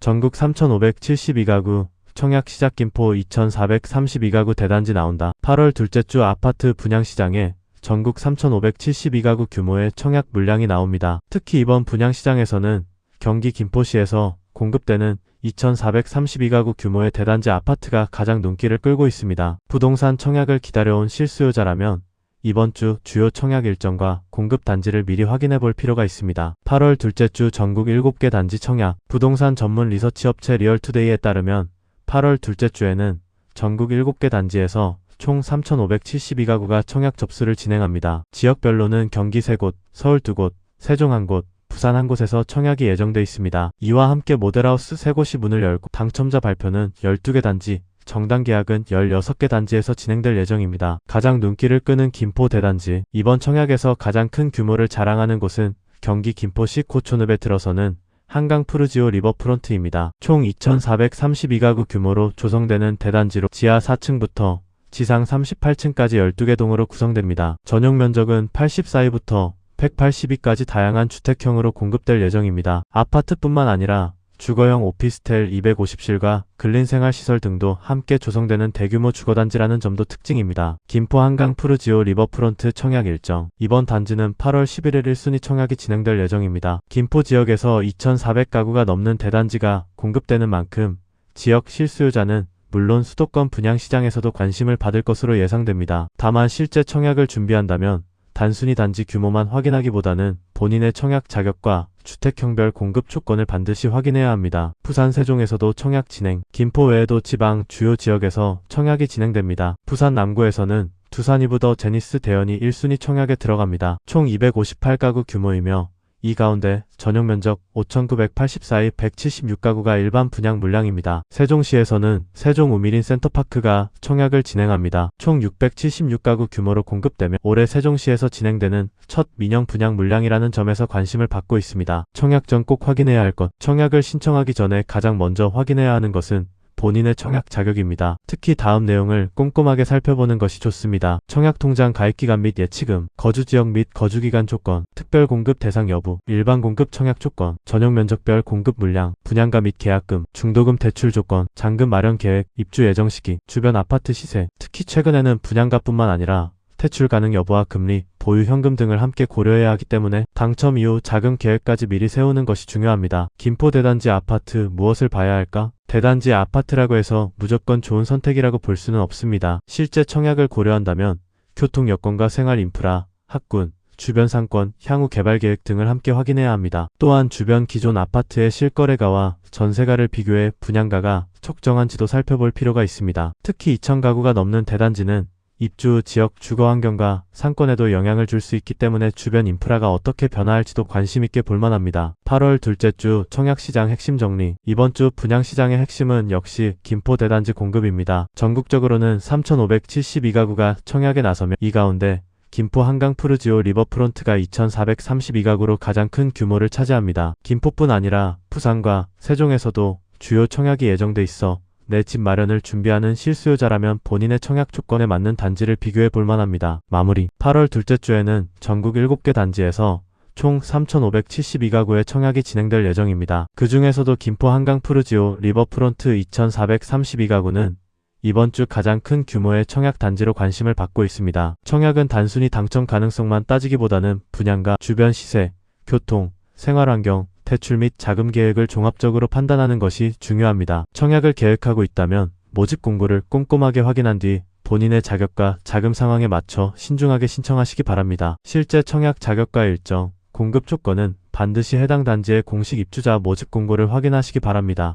전국 3,572가구, 청약 시작 김포 2,432가구 대단지 나온다. 8월 둘째 주 아파트 분양시장에 전국 3,572가구 규모의 청약 물량이 나옵니다. 특히 이번 분양시장에서는 경기 김포시에서 공급되는 2,432가구 규모의 대단지 아파트가 가장 눈길을 끌고 있습니다. 부동산 청약을 기다려온 실수요자라면 이번 주 주요 청약 일정과 공급 단지를 미리 확인해 볼 필요가 있습니다. 8월 둘째 주 전국 7개 단지 청약. 부동산 전문 리서치 업체 리얼투데이에 따르면 8월 둘째 주에는 전국 7개 단지에서 총 3,572가구가 청약 접수를 진행합니다. 지역별로는 경기 3곳, 서울 2곳, 세종 1곳, 부산 1곳에서 청약이 예정돼 있습니다. 이와 함께 모델하우스 3곳이 문을 열고 당첨자 발표는 12개 단지, 정당 계약은 16개 단지에서 진행될 예정입니다. 가장 눈길을 끄는 김포 대단지. 이번 청약에서 가장 큰 규모를 자랑하는 곳은 경기 김포시 고촌읍에 들어서는 한강 푸르지오 리버프론트입니다. 총 2,432가구 규모로 조성되는 대단지로 지하 4층부터 지상 38층까지 12개 동으로 구성됩니다. 전용 면적은 84이부터 182까지 다양한 주택형으로 공급될 예정입니다. 아파트뿐만 아니라 주거형 오피스텔 250실과 근린생활시설 등도 함께 조성되는 대규모 주거단지라는 점도 특징입니다. 김포 한강 푸르지오 리버프론트 청약 일정. 이번 단지는 8월 11일 1순위 청약이 진행될 예정입니다. 김포 지역에서 2,400가구가 넘는 대단지가 공급되는 만큼 지역 실수요자는 물론 수도권 분양시장에서도 관심을 받을 것으로 예상됩니다. 다만 실제 청약을 준비한다면 단순히 단지 규모만 확인하기보다는 본인의 청약 자격과 주택형별 공급 조건을 반드시 확인해야 합니다. 부산 세종에서도 청약 진행. 김포 외에도 지방 주요 지역에서 청약이 진행됩니다. 부산 남구에서는 두산 이브더 제니스 대연이 1순위 청약에 들어갑니다. 총 258가구 규모이며 이 가운데 전용 면적 5,984의 176가구가 일반 분양 물량입니다. 세종시에서는 세종 우미린 센터파크가 청약을 진행합니다. 총 676가구 규모로 공급되며 올해 세종시에서 진행되는 첫 민영 분양 물량이라는 점에서 관심을 받고 있습니다. 청약 전 꼭 확인해야 할 것. 청약을 신청하기 전에 가장 먼저 확인해야 하는 것은 본인의 청약 자격입니다. 특히 다음 내용을 꼼꼼하게 살펴보는 것이 좋습니다. 청약통장 가입기간 및 예치금, 거주지역 및 거주기간 조건, 특별공급 대상 여부, 일반공급 청약 조건, 전용면적별 공급 물량, 분양가 및 계약금, 중도금 대출 조건, 잔금 마련 계획, 입주 예정 시기, 주변 아파트 시세. 특히 최근에는 분양가뿐만 아니라 대출 가능 여부와 금리, 보유 현금 등을 함께 고려해야 하기 때문에 당첨 이후 자금 계획까지 미리 세우는 것이 중요합니다. 김포 대단지 아파트 무엇을 봐야 할까? 대단지 아파트라고 해서 무조건 좋은 선택이라고 볼 수는 없습니다. 실제 청약을 고려한다면 교통 여건과 생활 인프라, 학군, 주변 상권, 향후 개발 계획 등을 함께 확인해야 합니다. 또한 주변 기존 아파트의 실거래가와 전세가를 비교해 분양가가 적정한지도 살펴볼 필요가 있습니다. 특히 2,000가구가 넘는 대단지는 입주 지역 주거 환경과 상권에도 영향을 줄 수 있기 때문에 주변 인프라가 어떻게 변화할지도 관심있게 볼만합니다. 8월 둘째 주 청약시장 핵심 정리. 이번 주 분양시장의 핵심은 역시 김포 대단지 공급입니다. 전국적으로는 3,572가구가 청약에 나서며 이 가운데 김포 한강 푸르지오 리버프론트가 2,432가구로 가장 큰 규모를 차지합니다. 김포뿐 아니라 부산과 세종에서도 주요 청약이 예정돼 있어 내 집 마련을 준비하는 실수요자라면 본인의 청약 조건에 맞는 단지를 비교해 볼 만합니다. 마무리. 8월 둘째 주에는 전국 7개 단지에서 총 3,572가구의 청약이 진행될 예정입니다. 그 중에서도 김포 한강 푸르지오 리버프론트 2,432가구는 이번 주 가장 큰 규모의 청약 단지로 관심을 받고 있습니다. 청약은 단순히 당첨 가능성만 따지기보다는 분양가, 주변 시세, 교통, 생활환경, 대출 및 자금 계획을 종합적으로 판단하는 것이 중요합니다. 청약을 계획하고 있다면 모집 공고를 꼼꼼하게 확인한 뒤 본인의 자격과 자금 상황에 맞춰 신중하게 신청하시기 바랍니다. 실제 청약 자격과 일정, 공급 조건은 반드시 해당 단지의 공식 입주자 모집 공고를 확인하시기 바랍니다.